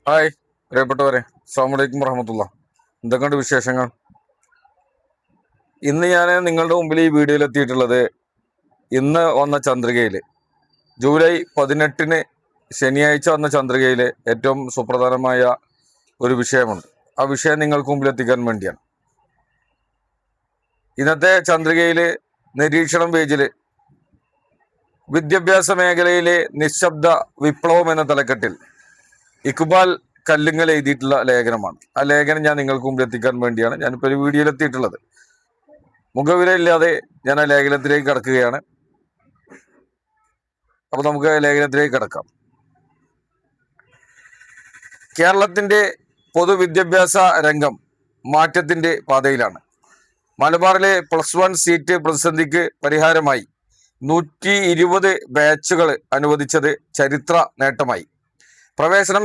Hi പ്രിയപ്പെട്ടവരെ, അസ്സലാമു അലൈക്കും വറഹമത്തുള്ള. എന്തൊക്കെയുണ്ട് വിശേഷങ്ങൾ? ഇന്ന് ഞാൻ നിങ്ങളുടെ മുമ്പിൽ ഈ വീഡിയോയിൽ എത്തിയിട്ടുള്ളത് ഇന്ന് വന്ന ചന്ദ്രികയിൽ ജൂലൈ 18 ശനിയാഴ്ച വന്ന ചന്ദ്രികയിൽ ഏറ്റവും സുപ്രധാനമായ ഒരു വിഷയമുണ്ട്. ആ വിഷയം നിങ്ങൾക്ക് മുമ്പിൽ എത്തിക്കാൻ വേണ്ടിയാണ്. ഇന്നത്തെ ചന്ദ്രികയിൽ നിരീക്ഷണം പേജിൽ വിദ്യാഭ്യാസ മേഖലയിലെ നിശബ്ദ വിപ്ലവം എന്ന തലക്കെട്ടിൽ ഇക്ബാൽ കല്ലുങ്ങൽ എഴുതിയിട്ടുള്ള ലേഖനമാണ്. ആ ലേഖനം ഞാൻ നിങ്ങൾക്ക് മുമ്പിൽ എത്തിക്കാൻ വേണ്ടിയാണ് ഞാനിപ്പോൾ ഒരു വീഡിയോയിൽ എത്തിയിട്ടുള്ളത്. മുഖവിലയില്ലാതെ ഞാൻ ആ ലേഖനത്തിലേക്ക് കടക്കുകയാണ്. അപ്പൊ നമുക്ക് ലേഖനത്തിലേക്ക് കടക്കാം. കേരളത്തിന്റെ പൊതുവിദ്യാഭ്യാസ രംഗം മാറ്റത്തിന്റെ പാതയിലാണ്. മലബാറിലെ +1 സീറ്റ് പ്രതിസന്ധിക്ക് പരിഹാരമായി 120 ബാച്ചുകൾ അനുവദിച്ചത് ചരിത്ര നേട്ടമായി. പ്രവേശനം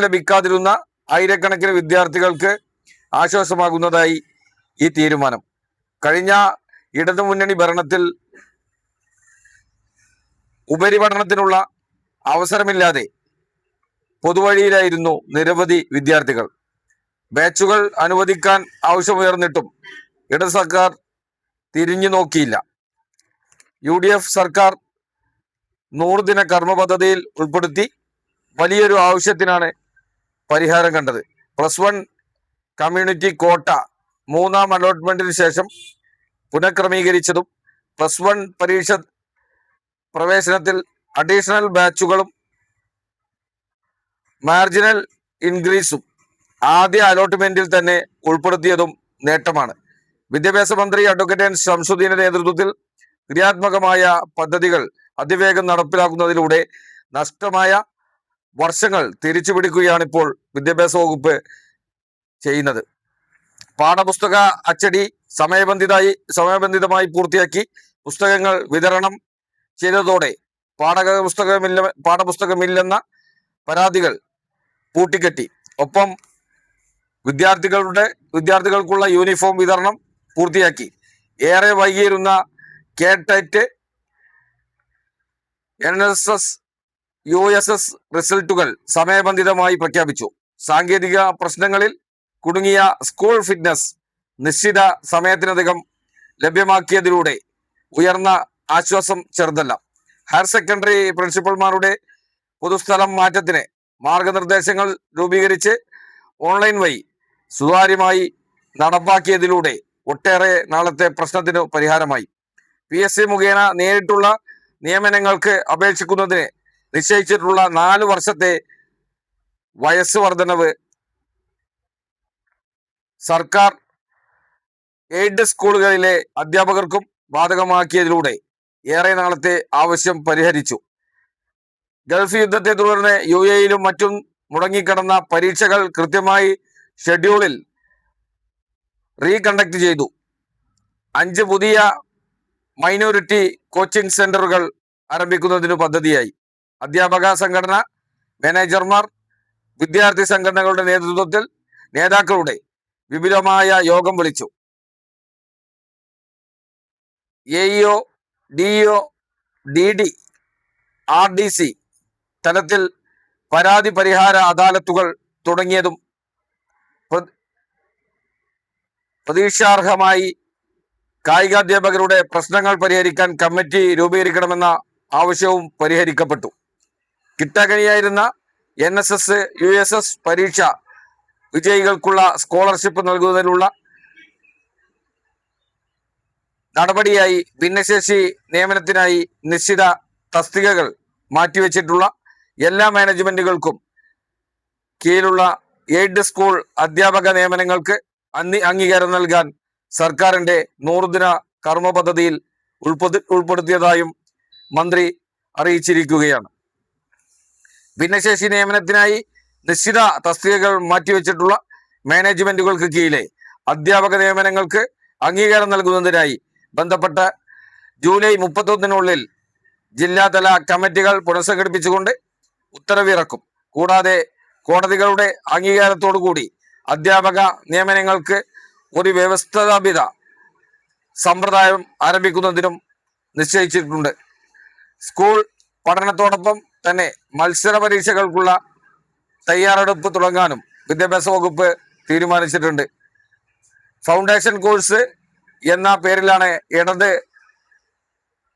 ലഭിക്കാതിരുന്ന ആയിരക്കണക്കിന് വിദ്യാർത്ഥികൾക്ക് ആശ്വാസമാകുന്നതായി ഈ തീരുമാനം. കഴിഞ്ഞ ഇടതുമുന്നണി ഭരണത്തിൽ ഉപരിപഠനത്തിനുള്ള അവസരമില്ലാതെ പൊതുവഴിയിലായിരുന്നു നിരവധി വിദ്യാർത്ഥികൾ. ബാച്ചുകൾ അനുവദിക്കാൻ ആവശ്യമുയർന്നിട്ടും ഇടത് സർക്കാർ തിരിഞ്ഞു നോക്കിയില്ല. UDF സർക്കാർ 100 ദിന കർമ്മ പദ്ധതിയിൽ ഉൾപ്പെടുത്തി വലിയൊരു ആവശ്യത്തിനാണ് പരിഹാരം കണ്ടത്. +1 കമ്മ്യൂണിറ്റി കോട്ട 3ാം അലോട്ട്മെന്റിന് ശേഷം പുനഃക്രമീകരിച്ചതും +1 പരീക്ഷ പ്രവേശനത്തിൽ അഡീഷണൽ ബാച്ചുകളും മാർജിനൽ ഇൻക്രീസും ആദ്യ അലോട്ട്മെന്റിൽ തന്നെ ഉൾപ്പെടുത്തിയതും നേട്ടമാണ്. വിദ്യാഭ്യാസ മന്ത്രി അഡ്വക്കേറ്റ് എൻ ശംസുദ്ദീന്റെ നേതൃത്വത്തിൽ ക്രിയാത്മകമായ പദ്ധതികൾ അതിവേഗം നടപ്പിലാക്കുന്നതിലൂടെ നഷ്ടമായ വർഷങ്ങൾ തിരിച്ചുപിടിക്കുകയാണ് ഇപ്പോൾ വിദ്യാഭ്യാസ വകുപ്പ് ചെയ്യുന്നത്. പാഠപുസ്തക അച്ചടി സമയബന്ധിതമായി പൂർത്തിയാക്കി പുസ്തകങ്ങൾ വിതരണം ചെയ്തതോടെ പാഠപുസ്തകമില്ലെന്ന പരാതികൾ പൂട്ടിക്കെട്ടി. ഒപ്പം വിദ്യാർത്ഥികൾക്കുള്ള യൂണിഫോം വിതരണം പൂർത്തിയാക്കി. ഏറെ വൈകിയിരുന്ന കേടെറ്റ് NSS USS റിസൾട്ടുകൾ സമയബന്ധിതമായി പ്രഖ്യാപിച്ചു. സാങ്കേതിക പ്രശ്നങ്ങളിൽ കുടുങ്ങിയ സ്കൂൾ ഫിറ്റ്നസ് നിശ്ചിത സമയത്തിനധികം ലഭ്യമാക്കിയതിലൂടെ ഉയർന്ന ആശ്വാസം ചെറുതല്ല. ഹയർ സെക്കൻഡറി പ്രിൻസിപ്പൽമാരുടെ പൊതുസ്ഥലം മാറ്റത്തിന് മാർഗനിർദ്ദേശങ്ങൾ രൂപീകരിച്ച് ഓൺലൈൻ വഴി സുതാര്യമായി നടപ്പാക്കിയതിലൂടെ ഒട്ടേറെ നാളത്തെ പ്രശ്നത്തിന് പരിഹാരമായി. PSC മുഖേന നേരിട്ടുള്ള നിയമനങ്ങൾക്ക് അപേക്ഷിക്കുന്നതിന് നിശ്ചയിച്ചിട്ടുള്ള 4 വർഷത്തെ വയസ്സ് വർധനവ് സർക്കാർ എയ്ഡ് സ്കൂളുകളിലെ അധ്യാപകർക്കും ബാധകമാക്കിയതിലൂടെ ഏറെ നാളത്തെ ആവശ്യം പരിഹരിച്ചു. ഗൾഫ് യുദ്ധത്തെ തുടർന്ന് UAE-യിലും മറ്റും മുടങ്ങിക്കിടന്ന പരീക്ഷകൾ കൃത്യമായി ഷെഡ്യൂളിൽ റീകണ്ടക്ട് ചെയ്തു. 5 പുതിയ മൈനോറിറ്റി കോച്ചിങ് സെന്ററുകൾ ആരംഭിക്കുന്നതിന് പദ്ധതിയായി. അധ്യാപക സംഘടന, മാനേജർമാർ, വിദ്യാർത്ഥി സംഘടനകളുടെ നേതൃത്വത്തിൽ നേതാക്കളുടെ വിപുലമായ യോഗം വിളിച്ചു. AEO, DEO, DD, RDC തലത്തിൽ പരാതി പരിഹാര അദാലത്തുകൾ തുടങ്ങിയതും പ്രതീക്ഷാർഹമായി. കായികാധ്യാപകരുടെ പ്രശ്നങ്ങൾ പരിഹരിക്കാൻ കമ്മിറ്റി രൂപീകരിക്കണമെന്ന ആവശ്യവും പരിഹരിക്കപ്പെട്ടു. കിട്ടാക്കനിയായിരുന്ന NSS USS പരീക്ഷ വിജയികൾക്കുള്ള സ്കോളർഷിപ്പ് നൽകുന്നതിനുള്ള നടപടിയായി ഭിന്നശേഷി നിയമനത്തിനായി നിശ്ചിത തസ്തികകൾ മാറ്റിവെച്ചിട്ടുള്ള എല്ലാ മാനേജ്മെന്റുകൾക്കും കീഴിലുള്ള എയ്ഡ് സ്കൂൾ അധ്യാപക നിയമനങ്ങൾക്ക് അംഗീകാരം നൽകാൻ സർക്കാരിന്റെ 100 ദിന കർമ്മ പദ്ധതിയിൽ ഉൾപ്പെടുത്തിയതായും മന്ത്രി അറിയിച്ചിരിക്കുകയാണ്. ഭിന്നശേഷി നിയമനത്തിനായി നിശ്ചിത തസ്തികകൾ മാറ്റിവെച്ചിട്ടുള്ള മാനേജ്മെന്റുകൾക്ക് കീഴിലെ അധ്യാപക നിയമനങ്ങൾക്ക് അംഗീകാരം നൽകുന്നതിനായി ബന്ധപ്പെട്ട ജൂലൈ 31-നുള്ളിൽ ജില്ലാതല കമ്മിറ്റികൾ പുനഃസംഘടിപ്പിച്ചുകൊണ്ട് ഉത്തരവിറക്കും. കൂടാതെ കോടതികളുടെ അംഗീകാരത്തോടുകൂടി അധ്യാപക നിയമനങ്ങൾക്ക് ഒരു വ്യവസ്ഥാപിത സമ്പ്രദായം ആരംഭിക്കുന്നതിനും നിശ്ചയിച്ചിട്ടുണ്ട്. സ്കൂൾ പഠനത്തോടൊപ്പം തന്നെ മത്സര പരീക്ഷകൾക്കുള്ള തയ്യാറെടുപ്പ് തുടങ്ങാനും വിദ്യാഭ്യാസ വകുപ്പ് തീരുമാനിച്ചിട്ടുണ്ട്. ഫൗണ്ടേഷൻ കോഴ്സ് എന്ന പേരിലാണ്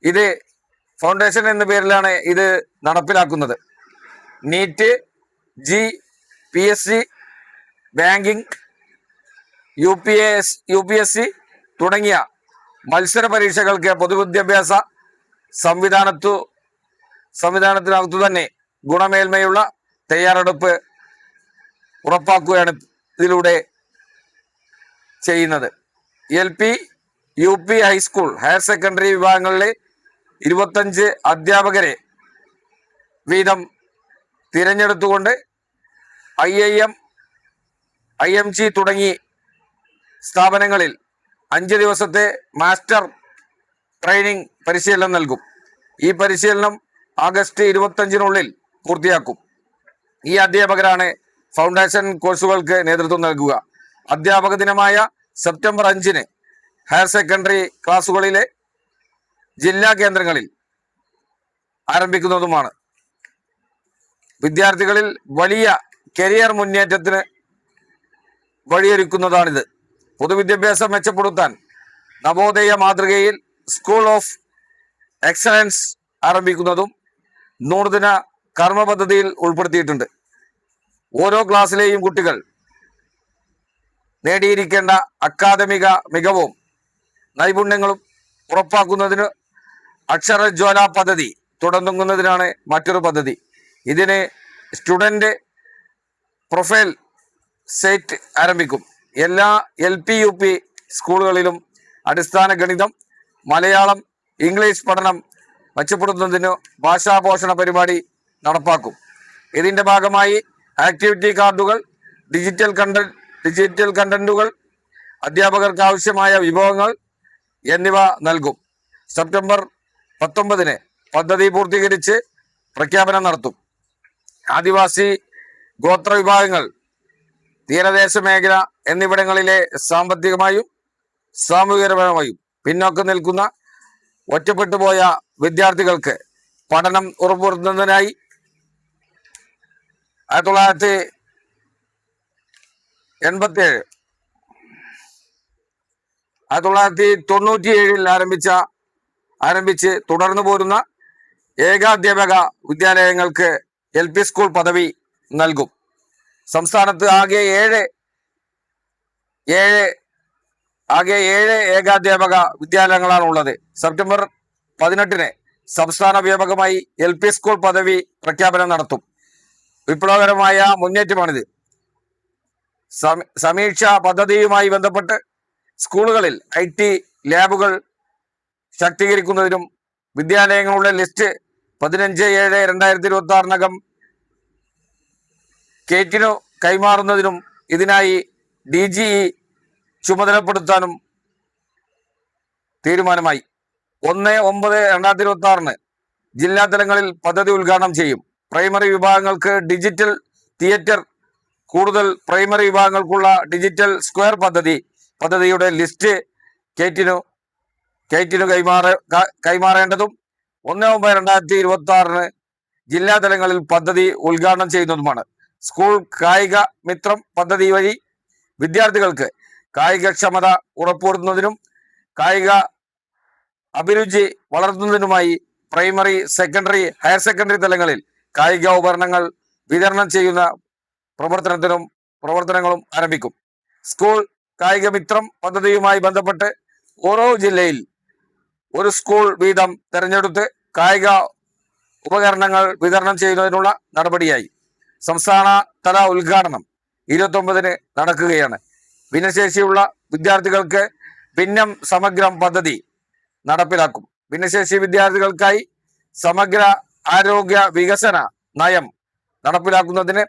ഇത് ഫൗണ്ടേഷൻ എന്ന പേരിലാണ് ഇത് നടപ്പിലാക്കുന്നത്. നീറ്റ്, PSC, ബാങ്കിങ്, UPSC തുടങ്ങിയ മത്സര പരീക്ഷകൾക്ക് പൊതുവിദ്യാഭ്യാസ സംവിധാനത്തിനകത്തു തന്നെ ഗുണമേന്മയുള്ള തയ്യാറെടുപ്പ് ഉറപ്പാക്കുകയാണ് ഇതിലൂടെ ചെയ്യുന്നത്. LP, UP, high school, higher secondary വിഭാഗങ്ങളിലെ 25 അധ്യാപകരെ വീതം തിരഞ്ഞെടുത്തുകൊണ്ട് IIM, IMG തുടങ്ങി സ്ഥാപനങ്ങളിൽ 5 ദിവസത്തെ മാസ്റ്റർ ട്രെയിനിങ് പരിശീലനം നൽകും. ഈ പരിശീലനം ആഗസ്റ്റ് 25-നുള്ളിൽ പൂർത്തിയാക്കും. ഈ അധ്യാപകരാണ് ഫൗണ്ടേഷൻ കോഴ്സുകൾക്ക് നേതൃത്വം നൽകുക. അധ്യാപക ദിനമായ സെപ്റ്റംബർ 5-ന് ഹയർ സെക്കൻഡറി ക്ലാസുകളിലെ ജില്ലാ കേന്ദ്രങ്ങളിൽ ആരംഭിക്കുന്നതുമാണ്. വിദ്യാർത്ഥികളിൽ വലിയ കരിയർ മുന്നേറ്റത്തിന് വഴിയൊരുക്കുന്നതാണിത്. പൊതുവിദ്യാഭ്യാസം മെച്ചപ്പെടുത്താൻ നവോദയ മാതൃകയിൽ സ്കൂൾ ഓഫ് എക്സലൻസ് ആരംഭിക്കുന്നതും നൂതന കർമ്മ പദ്ധതിയിൽ ഉൾപ്പെടുത്തിയിട്ടുണ്ട്. ഓരോ ക്ലാസ്സിലെയും കുട്ടികൾ നേടിയിരിക്കേണ്ട അക്കാദമിക മികവും നൈപുണ്യങ്ങളും ഉറപ്പാക്കുന്നതിന് അക്ഷരജ്വാല പദ്ധതി തുടങ്ങുന്നതിനാണ് മറ്റൊരു പദ്ധതി. ഇതിന് സ്റ്റുഡൻറ് പ്രൊഫൈൽ സൈറ്റ് ആരംഭിക്കും. എല്ലാ LP, UP സ്കൂളുകളിലും അടിസ്ഥാന ഗണിതം, മലയാളം, ഇംഗ്ലീഷ് പഠനം മെച്ചപ്പെടുത്തുന്നതിന് ഭാഷാപോഷണ പരിപാടി നടപ്പാക്കും. ഇതിന്റെ ഭാഗമായി ആക്ടിവിറ്റി കാർഡുകൾ, ഡിജിറ്റൽ കണ്ടന്റുകൾ, അധ്യാപകർക്ക് ആവശ്യമായ വിഭവങ്ങൾ എന്നിവ നൽകും. സെപ്റ്റംബർ 19-ന് പദ്ധതി പൂർത്തീകരിച്ച് പ്രഖ്യാപനം നടത്തും. ആദിവാസി ഗോത്ര വിഭാഗങ്ങൾ, തീരദേശ മേഖല എന്നിവിടങ്ങളിലെ സാമ്പത്തികമായും സാമൂഹികപരമായും പിന്നോക്കം നിൽക്കുന്ന ഒറ്റപ്പെട്ടുപോയ വിദ്യാർത്ഥികൾക്ക് പഠനം ഉറപ്പുവരുത്തുന്നതിനായി 1997 ആരംഭിച്ച് തുടർന്നു പോരുന്ന ഏകാധ്യാപക വിദ്യാലയങ്ങൾക്ക് LP സ്കൂൾ പദവി നൽകും. സംസ്ഥാനത്ത് ആകെ ഏഴ് ഏകാധ്യാപക വിദ്യാലയങ്ങളാണ് ഉള്ളത്. സെപ്റ്റംബർ 18-ന് സംസ്ഥാന വ്യാപകമായി LP സ്കൂൾ പദവി പ്രഖ്യാപനം നടത്തും. വിപ്ലവകരമായ മുന്നേറ്റമാണിത്. സമീക്ഷ പദ്ധതിയുമായി ബന്ധപ്പെട്ട് സ്കൂളുകളിൽ IT ലാബുകൾ ശാക്തീകരിക്കുന്നതിനും വിദ്യാലയങ്ങളുടെ ലിസ്റ്റ് 15/7/2026-നകം കേറ്റിനു കൈമാറുന്നതിനും ഇതിനായി DGE ചുമതലപ്പെടുത്താനും തീരുമാനമായി. 1/9/2026-ന് ജില്ലാ തലങ്ങളിൽ പദ്ധതി ഉദ്ഘാടനം ചെയ്യും. പ്രൈമറി വിഭാഗങ്ങൾക്ക് ഡിജിറ്റൽ തിയേറ്റർ, കൂടുതൽ പ്രൈമറി വിഭാഗങ്ങൾക്കുള്ള ഡിജിറ്റൽ സ്ക്വയർ പദ്ധതിയുടെ ലിസ്റ്റ് കേറ്റിനു കൈമാറേണ്ടതും 1/9/2026-ന് ജില്ലാ തലങ്ങളിൽ പദ്ധതി ഉദ്ഘാടനം ചെയ്യുന്നതുമാണ്. സ്കൂൾ കായിക മിത്രം പദ്ധതി വഴി വിദ്യാർത്ഥികൾക്ക് കായികക്ഷമത ഉറപ്പുവരുത്തുന്നതിനും കായിക അഭിരുചി വളർത്തുന്നതിനുമായി പ്രൈമറി, സെക്കൻഡറി, ഹയർ സെക്കൻഡറി തലങ്ങളിൽ കായിക ഉപകരണങ്ങൾ വിതരണം ചെയ്യുന്ന പ്രവർത്തനങ്ങളും ആരംഭിക്കും. സ്കൂൾ കായിക മിത്രം പദ്ധതിയുമായി ബന്ധപ്പെട്ട് ഓരോ ജില്ലയിൽ ഒരു സ്കൂൾ വീതം തെരഞ്ഞെടുത്ത് കായിക ഉപകരണങ്ങൾ വിതരണം ചെയ്യുന്നതിനുള്ള നടപടിയായി. സംസ്ഥാന തല ഉദ്ഘാടനം 29-ന് നടക്കുകയാണ്. ഭിന്നശേഷിയുള്ള വിദ്യാർത്ഥികൾക്ക് ഭിന്നം സമഗ്രം പദ്ധതി നടപ്പിലാക്കും. ഭിന്നശേഷി വിദ്യാർത്ഥികൾക്കായി സമഗ്ര ആരോഗ്യ വികസന നയം നടപ്പിലാക്കുന്നതിന്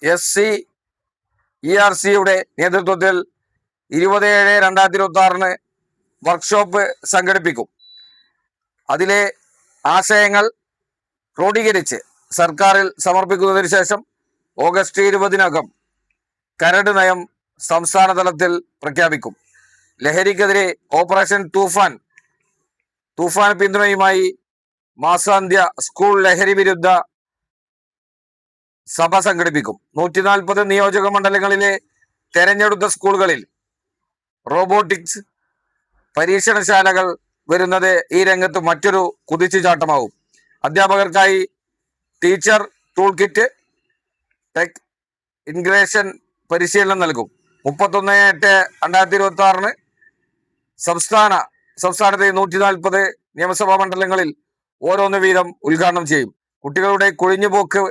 SCERC-യുടെ നേതൃത്വത്തിൽ 20/7/2026-ന് വർക്ക്ഷോപ്പ് സംഘടിപ്പിക്കും. അതിലെ ആശയങ്ങൾ ക്രോഡീകരിച്ച് സർക്കാരിൽ സമർപ്പിക്കുന്നതിന് ശേഷം ഓഗസ്റ്റ് 20-നകം കരട് നയം സംസ്ഥാന തലത്തിൽ പ്രഖ്യാപിക്കും. ലഹരിക്കെതിരെ ഓപ്പറേഷൻ തൂഫാൻ തൂഫാൻ പിന്തുണയുമായി മാസാന്ത്യ സ്കൂൾ ലഹരി വിരുദ്ധ സഭ സംഘടിപ്പിക്കും. 140 നിയോജക മണ്ഡലങ്ങളിലെ തെരഞ്ഞെടുത്ത സ്കൂളുകളിൽ റോബോട്ടിക്സ് പരീക്ഷണശാലകൾ വരുന്നത് ഈ രംഗത്ത് മറ്റൊരു കുതിച്ചുചാട്ടമാവും. അധ്യാപകർക്കായി ടീച്ചർ ടൂൾ കിറ്റ്, ടെക് ഇൻഗ്രേഷൻ പരിശീലനം നൽകും. 31/8/2026 സംസ്ഥാനത്തെ 140 നിയമസഭാ മണ്ഡലങ്ങളിൽ ഓരോന്ന് വീതം ഉദ്ഘാടനം ചെയ്യും. കുട്ടികളുടെ കൊഴിഞ്ഞുപോക്ക്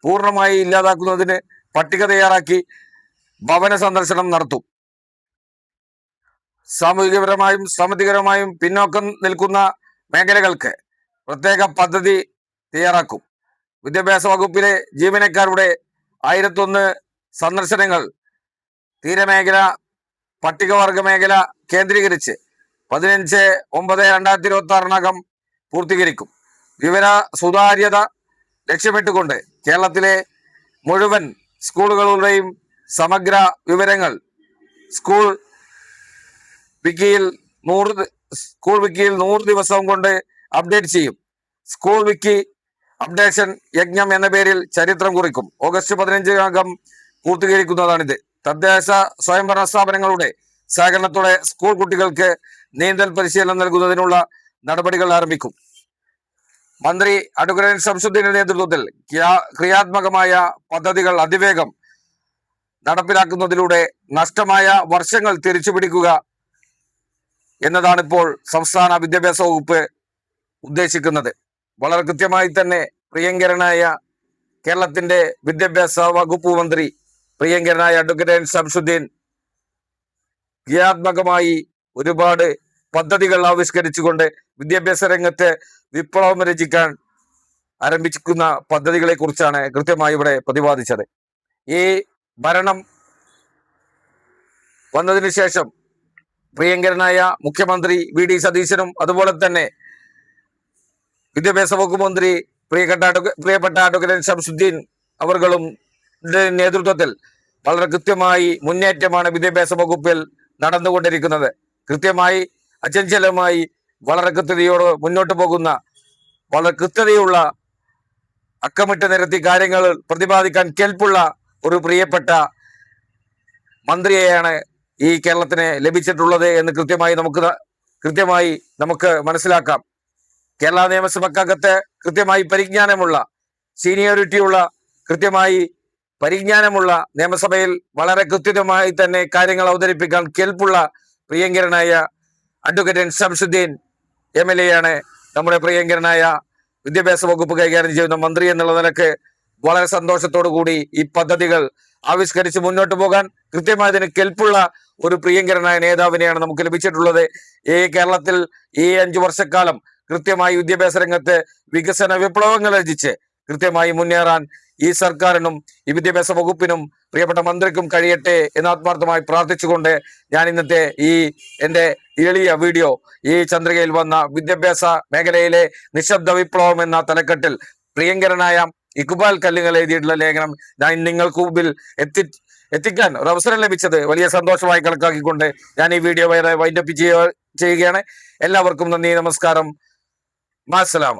പൂർണ്ണമായി ഇല്ലാതാക്കുന്നതിന് പട്ടിക തയ്യാറാക്കി ഭവന സന്ദർശനം നടത്തും. സാമൂഹികപരമായും സാമ്പത്തികപരമായും പിന്നോക്കം നിൽക്കുന്ന മേഖലകൾക്ക് പ്രത്യേക പദ്ധതി തയ്യാറാക്കും. വിദ്യാഭ്യാസ വകുപ്പിലെ ജീവനക്കാരുടെ 1001 സന്ദർശനങ്ങൾ തീരമേഖല, പട്ടികവർഗ മേഖല കേന്ദ്രീകരിച്ച് 15/9/2026 പൂർത്തീകരിക്കും. വിവര സുതാര്യത ലക്ഷ്യമിട്ടുകൊണ്ട് കേരളത്തിലെ മുഴുവൻ സ്കൂളുകളുടെയും സമഗ്ര വിവരങ്ങൾ സ്കൂൾ വിക്കിയിൽ 100 ദിവസം കൊണ്ട് അപ്ഡേറ്റ് ചെയ്യും. സ്കൂൾ വിക്കി അപ്ഡേഷൻ യജ്ഞം എന്ന പേരിൽ ചരിത്രം കുറിക്കും. ഓഗസ്റ്റ് 15 പൂർത്തീകരിക്കുന്നതാണിത്. തദ്ദേശ സ്വയംഭരണ സ്ഥാപനങ്ങളുടെ സഹകരണത്തോടെ സ്കൂൾ കുട്ടികൾക്ക് നീന്തൽ പരിശീലനം നൽകുന്നതിനുള്ള നടപടികൾ ആരംഭിക്കും. മന്ത്രി അഡ്വക്കേറ്റ് ശംസുദ്ദീന്റെ നേതൃത്വത്തിൽ ക്രിയാത്മകമായ പദ്ധതികൾ അതിവേഗം നടപ്പിലാക്കുന്നതിലൂടെ നഷ്ടമായ വർഷങ്ങൾ തിരിച്ചുപിടിക്കുക എന്നതാണ് ഇപ്പോൾ സംസ്ഥാന വിദ്യാഭ്യാസ വകുപ്പ് ഉദ്ദേശിക്കുന്നത്. വളരെ കൃത്യമായി തന്നെ പ്രിയങ്കരനായ കേരളത്തിന്റെ വിദ്യാഭ്യാസ വകുപ്പ് മന്ത്രി പ്രിയങ്കരനായ അഡ്വക്കേറ്റ് ശംസുദ്ദീൻ ക്രിയാത്മകമായി ഒരുപാട് പദ്ധതികൾ ആവിഷ്കരിച്ചുകൊണ്ട് വിദ്യാഭ്യാസ രംഗത്ത് വിപ്ലവം രചിക്കാൻ ആരംഭിക്കുന്ന പദ്ധതികളെ കുറിച്ചാണ് കൃത്യമായി ഇവിടെ പ്രതിപാദിച്ചത്. ഈ ഭരണം വന്നതിന് ശേഷം പ്രിയങ്കരനായ മുഖ്യമന്ത്രി VD സതീശനും അതുപോലെ തന്നെ വിദ്യാഭ്യാസ വകുപ്പ് മന്ത്രി പ്രിയപ്പെട്ട അഡ്വക്കേറ്റ് ശംസുദ്ദീൻ അവർകളും നേതൃത്വത്തിൽ വളരെ കൃത്യമായി മുന്നേറ്റമാണ് വിദ്യാഭ്യാസ വകുപ്പിൽ നടന്നുകൊണ്ടിരിക്കുന്നത്. കൃത്യമായി അചഞ്ചലമായി വളരെ കൃത്യതയോട് മുന്നോട്ട് പോകുന്ന, വളരെ കൃത്യതയുള്ള, അക്കമിട്ട് നിരത്തി കാര്യങ്ങൾ പ്രതിപാദിക്കാൻ കേൾപ്പുള്ള ഒരു പ്രിയപ്പെട്ട മന്ത്രിയെയാണ് ഈ കേരളത്തിന് ലഭിച്ചിട്ടുള്ളത് എന്ന് കൃത്യമായി നമുക്ക് മനസ്സിലാക്കാം. കേരള നിയമസഭക്കകത്ത് കൃത്യമായി പരിജ്ഞാനമുള്ള, സീനിയോറിറ്റിയുള്ള, കൃത്യമായി പരിജ്ഞാനമുള്ള, നിയമസഭയിൽ വളരെ കൃത്യമായി തന്നെ കാര്യങ്ങൾ അവതരിപ്പിക്കാൻ കേൾപ്പുള്ള പ്രിയങ്കരനായ അഡ്വക്കേറ്റ് ശംസുദ്ദീൻ MLA ആണ് നമ്മുടെ പ്രിയങ്കരനായ വിദ്യാഭ്യാസ വകുപ്പ് കൈകാര്യം ചെയ്യുന്ന മന്ത്രി എന്നുള്ള നിലക്ക് വളരെ സന്തോഷത്തോടു കൂടി ഈ പദ്ധതികൾ ആവിഷ്കരിച്ച് മുന്നോട്ട് പോകാൻ കൃത്യമായി അതിന് കെൽപ്പുള്ള ഒരു പ്രിയങ്കരനായ നേതാവിനെയാണ് നമുക്ക് ലഭിച്ചിട്ടുള്ളത്. ഈ കേരളത്തിൽ ഈ 5 വർഷക്കാലം കൃത്യമായി വിദ്യാഭ്യാസ രംഗത്ത് വികസന വിപ്ലവങ്ങൾ രചിച്ച് കൃത്യമായി മുന്നേറാൻ ഈ സർക്കാരിനും ഈ വിദ്യാഭ്യാസ വകുപ്പിനും പ്രിയപ്പെട്ട മന്ത്രിക്കും കഴിയട്ടെ എന്ന് ആത്മാർത്ഥമായി പ്രാർത്ഥിച്ചുകൊണ്ട് ഞാൻ ഇന്നത്തെ എന്റെ എളിയ വീഡിയോ ഈ ചന്ദ്രികയിൽ വന്ന വിദ്യാഭ്യാസ മേഖലയിലെ നിശബ്ദ വിപ്ലവം എന്ന തലക്കെട്ടിൽ പ്രിയങ്കരനായ ഇക്ബാൽ കല്ലുങ്കൽ എഴുതിയിട്ടുള്ള ലേഖനം ഞാൻ നിങ്ങൾക്ക് മുമ്പിൽ എത്തിക്കാൻ ഒരു അവസരം ലഭിച്ചത് വലിയ സന്തോഷമായി കണക്കാക്കിക്കൊണ്ട് ഞാൻ ഈ വീഡിയോ വൈൻഡപ്പ് ചെയ്യുകയാണ്. എല്ലാവർക്കും നന്ദി, നമസ്കാരം, മാസ്സലാമ.